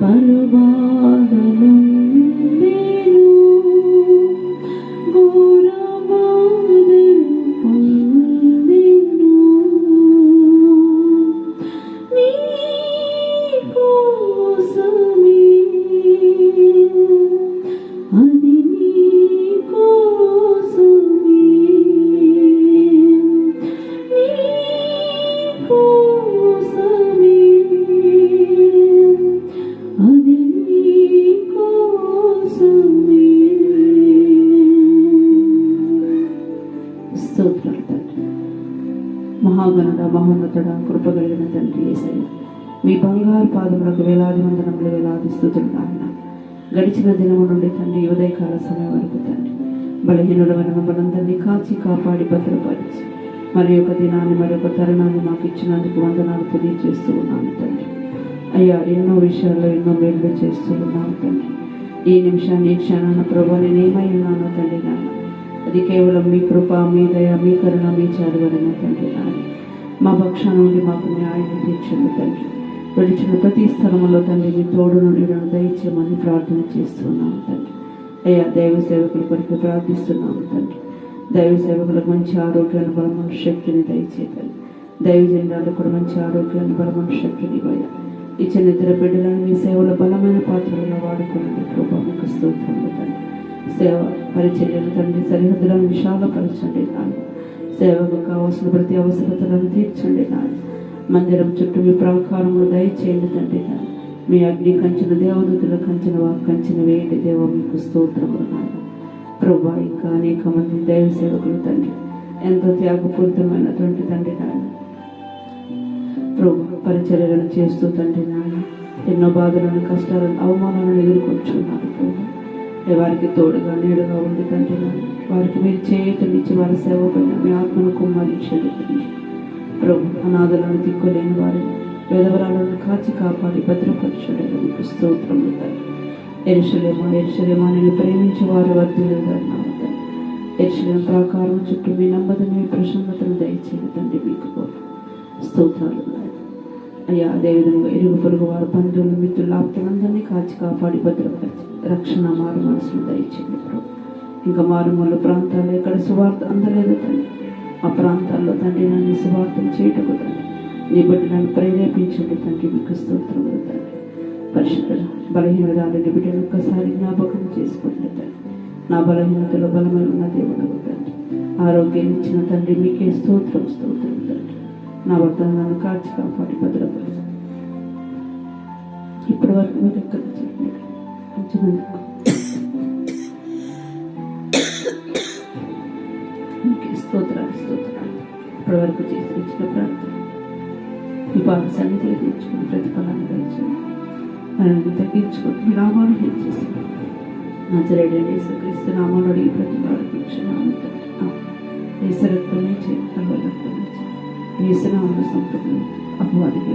పరబాధలుండెను, ఘోర బాధలు పొందెను. నీ కోసమే, అది నీ కోసమే, నీ కోసమే, అది నీ కోసమే. స్తోత్రాలు తండ్రి. మహాగణుడ, మహోన్నతుడ, కృపగలిగిన తండ్రి యేసయ్య, మీ బంగారు పాదములకు వేలాది వందనములు, వేలాది స్తుతులు నాయన. గడిచిన దినము నుండి తండ్రి ఉదయకాల సమయం వరకు తండ్రి బలహీనుడమైన మమ్మల్ని కాచి కాపాడి భద్రపరిచి మరి ఒక దినాన్ని, మరి ఒక తరుణాన్ని మాకు ఇచ్చినందుకు వందనాలు తెలియజేస్తూ ఉన్నాను తండ్రి. అయ్యా, ఎన్నో విషయాల్లో ఎన్నో మేలు చేస్తూ ఉన్నాను తండ్రి. ఈ నిమిషాన్ని, ఈ క్షణాన ప్రభు నేను ఏమై ఉన్నానో తండ్రి నాన్న, అది కేవలం మీ కృప, మీ దయ, మీ కరుణ, మీ చాలువలన తండ్రి నాన్న. మా పక్షాన నుండి మాకు న్యాయాన్ని తీర్చండి తండ్రి. వెళుచున్న ప్రతి స్థలంలో తండ్రి మీ తోడును నీడను దయచేయమని ప్రార్థన చేస్తున్నాము తండ్రి. అయ్యా, దైవ సేవకుల కొరకు ప్రార్థిస్తున్నాము తండ్రి. దైవ సేవకులకు మంచి ఆరోగ్యాన్ని, బలమైన శక్తిని దయచేయాలి. దైవజనులకు కూడా మంచి ఆరోగ్యాన్ని, బలమైన శక్తిని ఇవ్వాలి. ఇచ్చిన ఇద్దరు బిడ్డలను మీ సేవలో బలమైన పాత్రలను వాడుకోండి ప్రభా. మీకు స్తోత్రములు తండ్రి. సేవ పరిచర్యలు తండ్రి సరిహద్దులను విశాలపరచండి నాన్న. సేవకు కావాల్సిన ప్రతి అవసరతలను తీర్చండి నాన్న. మందిరం చుట్టూ మీ ప్రాకారములు దయచేయండి తండ్రి నాన్న. మీ అగ్ని కంచిన, దేవదూతుల కంచిన, వాక్ కంచిన వేయండి దేవ. మీకు స్తోత్రములు నాన్న. ప్రభా, ఇంకా అనేక మంది దైవ సేవకులు తండ్రి ఎంతో త్యాగపూరితమైనటువంటి తండ్రి నాన్న ప్రభు పరిచర్యలను చేస్తూ తండ్రి నాన్న ఎన్నో బాధలను, కష్టాలను, అవమానాలను ఎదుర్కొంటున్నారు ప్రభు. వారికి తోడుగా నీడుగా ఉండి తండ్రి నాన్న వారికి మీరు చేయటనిచ్చి వారి సేవ పైన మీ ఆత్మను కుమ్మరించండి తండ్రి ప్రభు. అనాథలను, దిక్కులేని వారిని, విధవరాలను కాచి కాపాడి భద్రపరచండి. మీకు స్తోత్రములు తండ్రి. యెరూషలేమా, యెరూషలేమా, నేను ప్రేమించే వారు వర్ధిల్లుదన్నావు తండ్రి. యెరూషలేము ప్రాకారం చుట్టూ మీ నమ్మదని, మీ ప్రసన్నతను దయచేయండి తండ్రి. మీకు స్తోత్రాలు అయ్యా. అదేవిధంగా ఇరుగు పొరుగు వారు, బంధువులు, మిత్రులు, ఆప్తులందరినీ కాచి కాపాడి భద్రపరిచి రక్షణ, మారు మనసును దయచేయండి ప్రభు. ఇంకా మారుమూల ప్రాంతాల్లో ఎక్కడ సువార్త అందలేదు తండ్రి, ఆ ప్రాంతాల్లో తండ్రి నన్ను సువార్తం చేయటకు తండ్రి నీ బిడ్డలను ప్రేరేపించండి తండ్రి. మీకు స్తోత్రములు తండ్రి. పరిశుద్ధుడ, బలహీనరాలని బిడ్డను ఒక్కసారి జ్ఞాపకం చేసుకోండి తండ్రి. నా బలహీనతలో బలమై ఉన్న దేవుడు తండ్రి. ఆరోగ్యాన్ని ఇచ్చిన తండ్రి మీకే స్తోత్రం, స్తోత్రం తండ్రి. నా భర్తను నన్ను కాచి కాపాడి భద్రపరచు. ఇప్పటి వరకు మీరు ఎక్కడ ఉంచినందుకు మీకే స్తోత్రాలు, స్తోత్రాలు. ఇప్పటి వరకు చేసి ఇచ్చిన ప్రార్థన మీ బాధ సన్నిధిలో తీర్చుకుని ప్రతిఫలాన్ని దయచేయండి. మనల్ని తగ్గించుకొని మీ నామాలు హెచ్చేసి నజరేయుడైన యేసుక్రీస్తు నామములో అడిగి ప్రతిఫలాన్ని రక్తమే చేయాలి, యేసునామములో సంపూర్ణ అపవాదికి